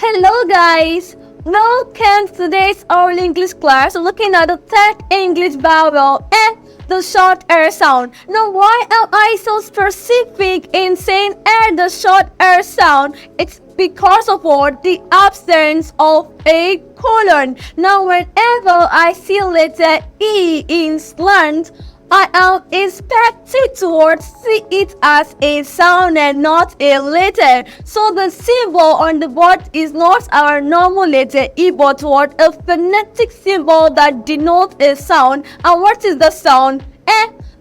Hello guys! Welcome to today's oral English class looking at the third English vowel and the short air sound. Now why am I so specific in saying the short air sound? It's because of what? The absence of a colon. Now whenever I see letter E in slant, I am expected to see it as a sound and not a letter. So the symbol on the board is not our normal letter E, but what? A phonetic symbol that denotes a sound. And what is the sound?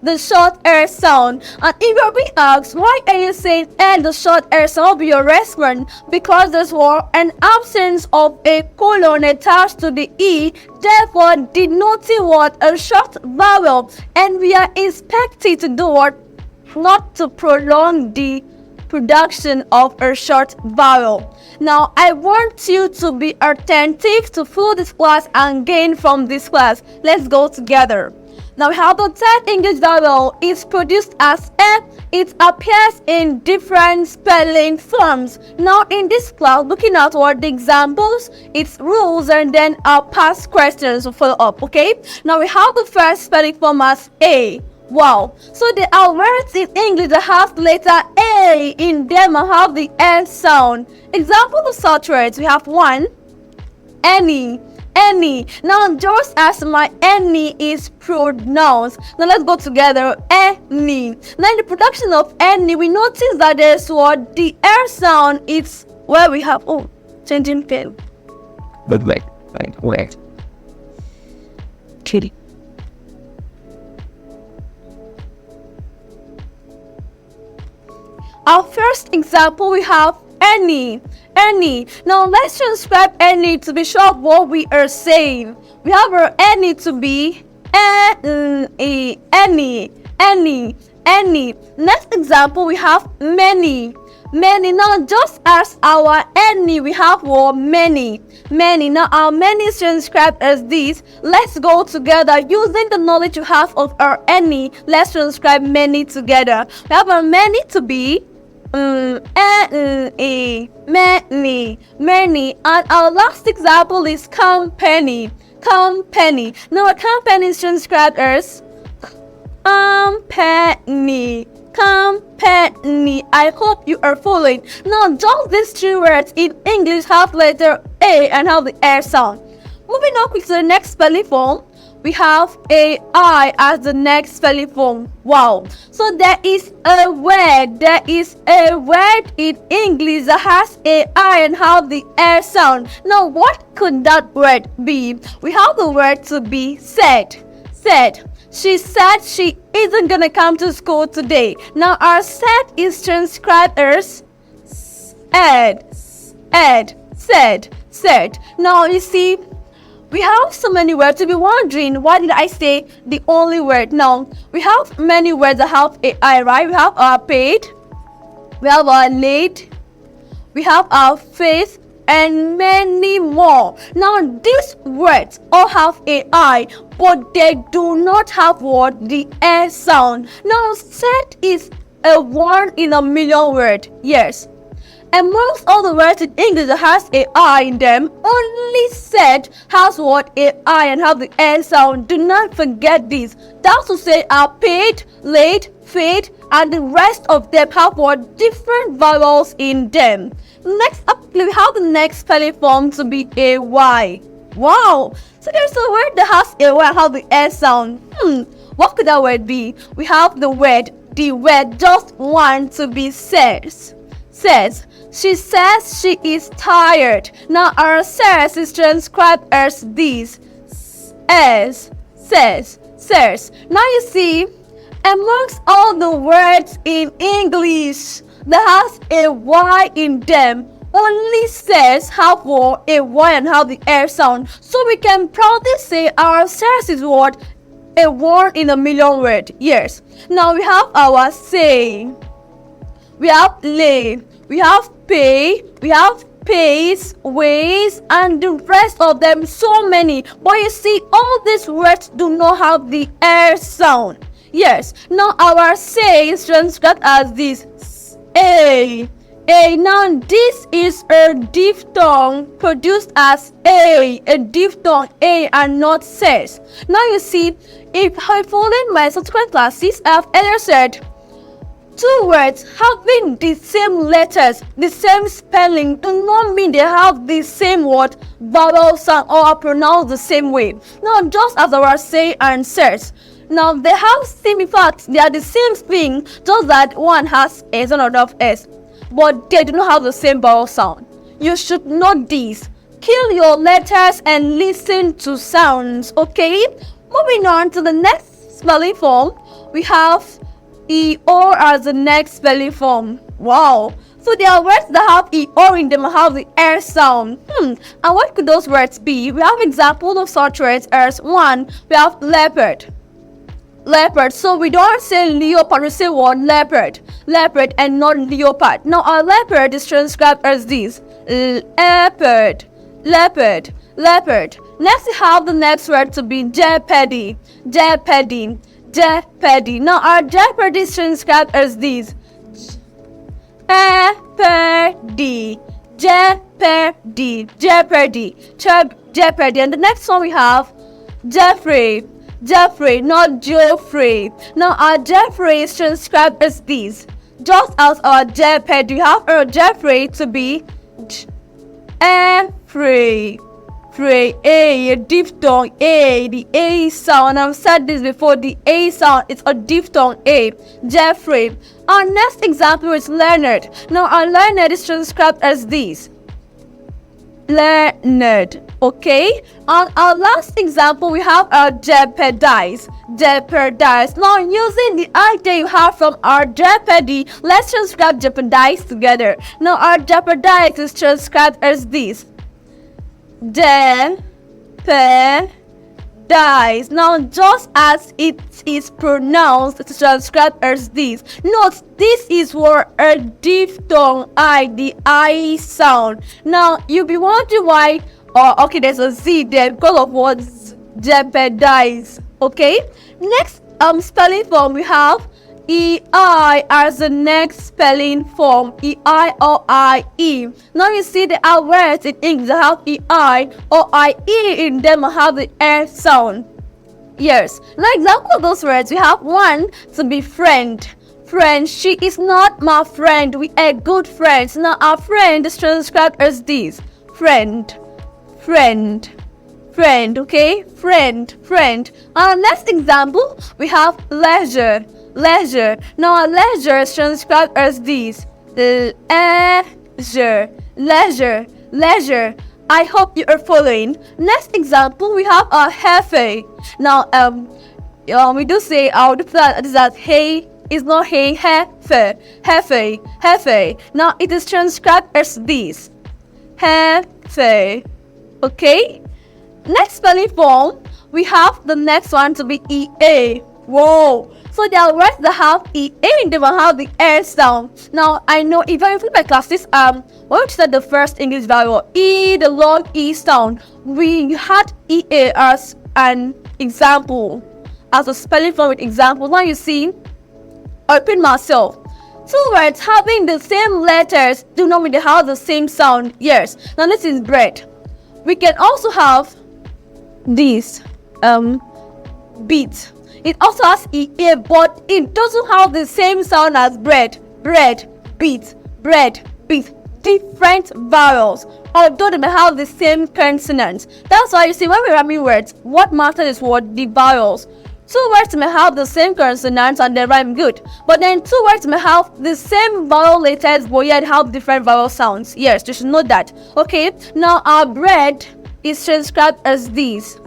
The short air sound. And if you're being asked, why are you saying the short air sound? Will be your response, because there's an absence of a colon attached to the E, therefore denoting what? A short vowel. And we are expected to do what? Not to prolong the production of a short vowel. Now I want you to be attentive to follow this class and gain from this class. Let's go together. Now we have the third English vowel is produced as F. It appears in different spelling forms. Now in this class, looking at what the examples, its rules, and then our past questions will follow up, okay? Now we have the first spelling form as A. Wow. So there are words in English that have the letter A in them and have the N sound. Example of such words, we have one, any. Now just as my any is pronounced, now let's go together. Any. Now in the production of any, we notice that there's what? The air sound. It's where we have changing pen. But wait. Kitty. Our first example, we have any. Now let's transcribe any to be sure of what we are saying. We have our any to be any. Next example, we have many. Now just as our any, we have what? Many. Now our many is transcribed as this. Let's go together using the knowledge you have of our any. Let's transcribe many together. We have our many to be many. And our last example is company. Now a company is transcribed as company. I hope you are following. Now just these three words in English have letter A and have the air sound. Moving on quickly to the next spelling form, we have a I as the next spelling form. Wow. So there is a word in English that has a I and have the air sound. Now what could that word be? We have the word to be said. She said she isn't gonna come to school today. Now our said is transcribed as said. Now you see, we have so many words to be wondering, why did I say the only word? Now, we have many words that have a I, right? We have our paid, we have our late, we have our face, and many more. Now, these words all have a I, but they do not have what? The S sound. Now, said is a 1 in a million word. Yes. Amongst all the words in English that has a I in them, only said has what? A I and have the N sound. Do not forget this. That's to say are paid, late, fade, and the rest of them have what? Different vowels in them. Next up, we have the next spelling form to be a Y. Wow! So there's a word that has a Y and have the S sound. What could that word be? We have the word just one to be says. She says she is tired. Now our says is transcribed as this. Says. Now you see, amongst all the words in English that has a Y in them, only says have what? A Y and have the air sound. So we can proudly say our says is what? A 1 in a million word. Yes. Now we have our say. We have lay, we have pay, we have pays, ways, and the rest of them, so many. But you see, all these words do not have the air sound. Yes. Now our say is transcribed as this. A. A. Now this is a diphthong produced as a diphthong A and not says. Now you see, if I followed my subsequent classes, I have earlier said two words having the same letters, the same spelling, do not mean they have the same word, vowel sound, or are pronounced the same way. Now, just as our say and says, now they have same, in fact, they are the same thing, just that one has S and another have S, but they do not have the same vowel sound. You should know this. Kill your letters and listen to sounds, okay? Moving on to the next spelling form, we have E-O as the next spelling form. Wow. So there are words that have E-O in them and have the R sound. And what could those words be? We have examples of such words as one, we have leopard. Leopard. So we don't say leopard, we say what? Leopard. Leopard and not leopard. Now our leopard is transcribed as this. Leopard. Leopard. Leopard. Next we have the next word to be jeopardy. Jeopardy. Jeopardy. Now our jeopardy is transcribed as this. Jeopardy. Jeopardy. Jeopardy. Jeopardy. And the next one we have Jeffrey. Jeffrey, not Geoffrey. Now our Jeffrey is transcribed as this. Just as our jeopardy, we have our Jeffrey to be Jeffrey. A diphthong A, the A sound. I've said this before, the A sound is a diphthong A. Jeffrey. Our next example is Leonard. Now our Leonard is transcribed as this. Leonard. Okay. On our last example, we have our jeopardize. Jeopardize. Now using the idea you have from our jeopardy, let's transcribe jeopardize together. Now our jeopardize is transcribed as this. Jeopardize. Now just as it is pronounced, it's transcribed as this. Note, this is for a diphthong I, the I sound. Now you'll be wondering why, okay, there's a Z there because of what? Jeopardize. Okay. Next spelling form we have E-I as the next spelling form. E-I or I-E. Now you see there are words in English that have E-I or I-E in them and have the R sound. Yes. Now example of those words, we have one to be friend. Friend. She is not my friend. We are good friends. Now our friend is transcribed as this. Friend. Friend. Friend. Okay. Friend. Friend. Our next example, we have leisure. Leisure. Now our leisure is transcribed as this. Leisure. Leisure. Leisure. I hope you are following. Next example, we have a hefe. Now we do say that hey is not hey, hefe. Hefe. Hefe. Now it is transcribed as this. Hefe. Okay. Next spelling form, we have the next one to be EA. Whoa. So there are words that have EA in them and have the R sound. Now I know if I flip my classes, when we said the first English vowel, E, the long E sound, we had EA as an example, as a spelling form with example. Now you see, I repeat myself. Two words having the same letters do not mean they have the same sound. Yes. Now this is bread. We can also have this beat. It also has EA, but it doesn't have the same sound as bread. Bread, beat, bread, beat. Different vowels, although they may have the same consonants. That's why you see when we're rhyming words, what matters is what? The vowels. Two words may have the same consonants and they rhyme good, but then two words may have the same vowel letters but yet have different vowel sounds. Yes, you should know that. Okay, now our bread is transcribed as this.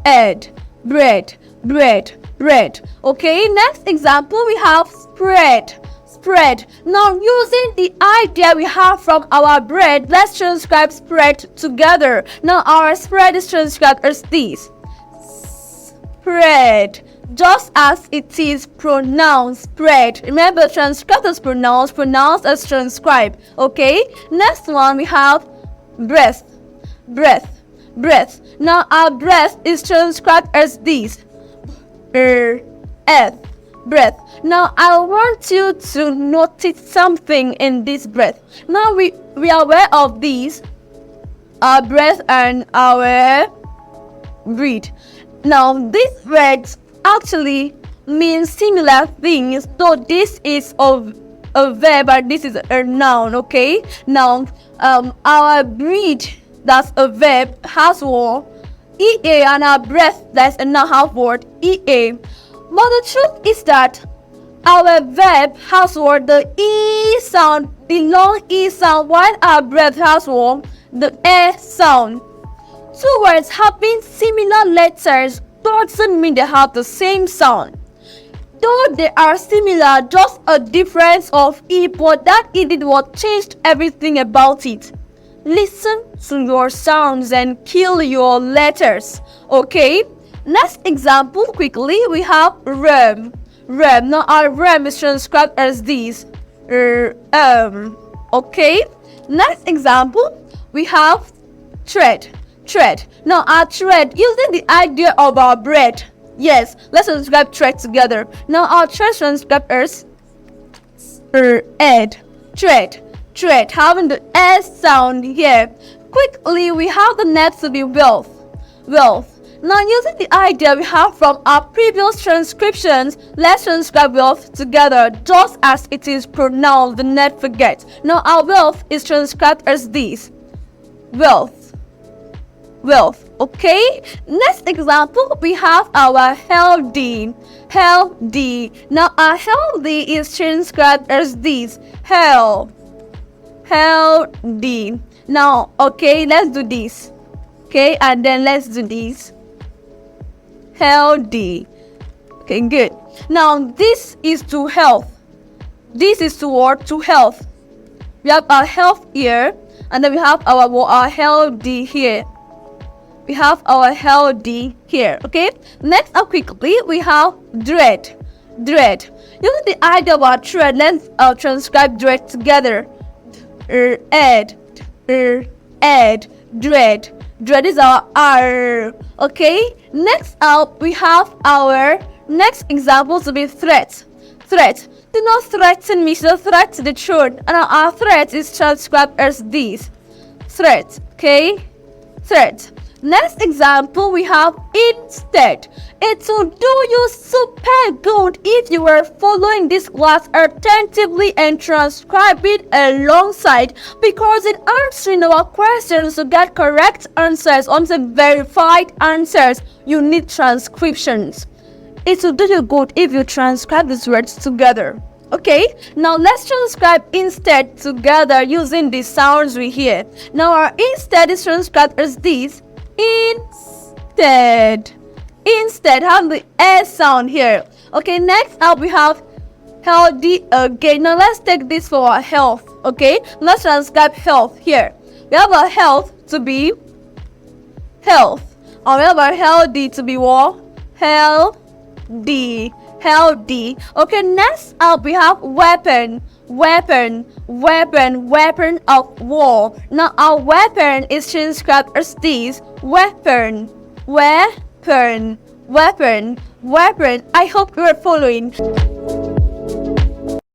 Ed, bread, bread, bread. Okay, next example we have spread. Spread. Now using the idea we have from our bread, let's transcribe spread together. Now our spread is transcribed as this. Spread. Just as it is pronounced, spread. Remember, transcribed as pronounced as transcribed. Okay, next one we have breath. Breath. Breath. Now our breath is transcribed as this. Breath. Now I want you to notice something in this breath. Now we are aware of these, our breath and our breathe. Now these words actually mean similar things. So this is a verb and this is a noun. Okay. Now our breathe, that's a verb, has word ea, and our breath, that's a noun, have word ea. But the truth is that our verb has word the e sound, the long e sound, while our breath has word the e sound. Two words having similar letters doesn't mean they have the same sound. Though they are similar, just a difference of e, but that indeed what changed everything about it. Listen to your sounds and kill your letters. Okay? Next example, quickly, we have rem. Rem. Now our rem is transcribed as this. Okay? Next example, we have tread. Tread. Now our tread, using the idea of our bread. Yes, let's transcribe tread together. Now our tread transcribed as ed. Tread. Tread, having the s sound here. Quickly, we have the next to be wealth. Wealth. Now using the idea we have from our previous transcriptions, let's transcribe wealth together just as it is pronounced, do not forget. Now our wealth is transcribed as this. Wealth. Wealth. Okay? Next example, we have our healthy. Healthy. Now our healthy is transcribed as this. Healthy. Now, okay, let's do this. Okay, and then let's do this. Healthy. Okay, good. Now this is to health. This is toward to health. We have our health here, and then we have our healthy here. We have our healthy here. Okay. Next up quickly, we have dread. Dread. Using the idea of our dread, let's transcribe dread together. Dread. Dread is our R. Okay. Next up, we have our next example to be threat. Threat. Do not threaten me. So threat to the truth. And our threat is transcribed as this. Threat. Okay. Threat. Next example, we have instead. It will do you super good if you were following this class attentively and transcribe it alongside, because in answering our questions to get correct answers on the verified answers, you need transcriptions. It will do you good if you transcribe these words together. Okay, now let's transcribe instead together using the sounds we hear. Now our instead is transcribed as this. Instead. Instead, have the S sound here. Okay, next up we have healthy again. Now let's take this for our health. Okay, let's transcribe health here. We have our health to be health. And we have our healthy to be what? Healthy. Healthy. Okay, next up we have weapon. Weapon of war. Now our weapon is transcribed as this. Weapon. I hope you are following.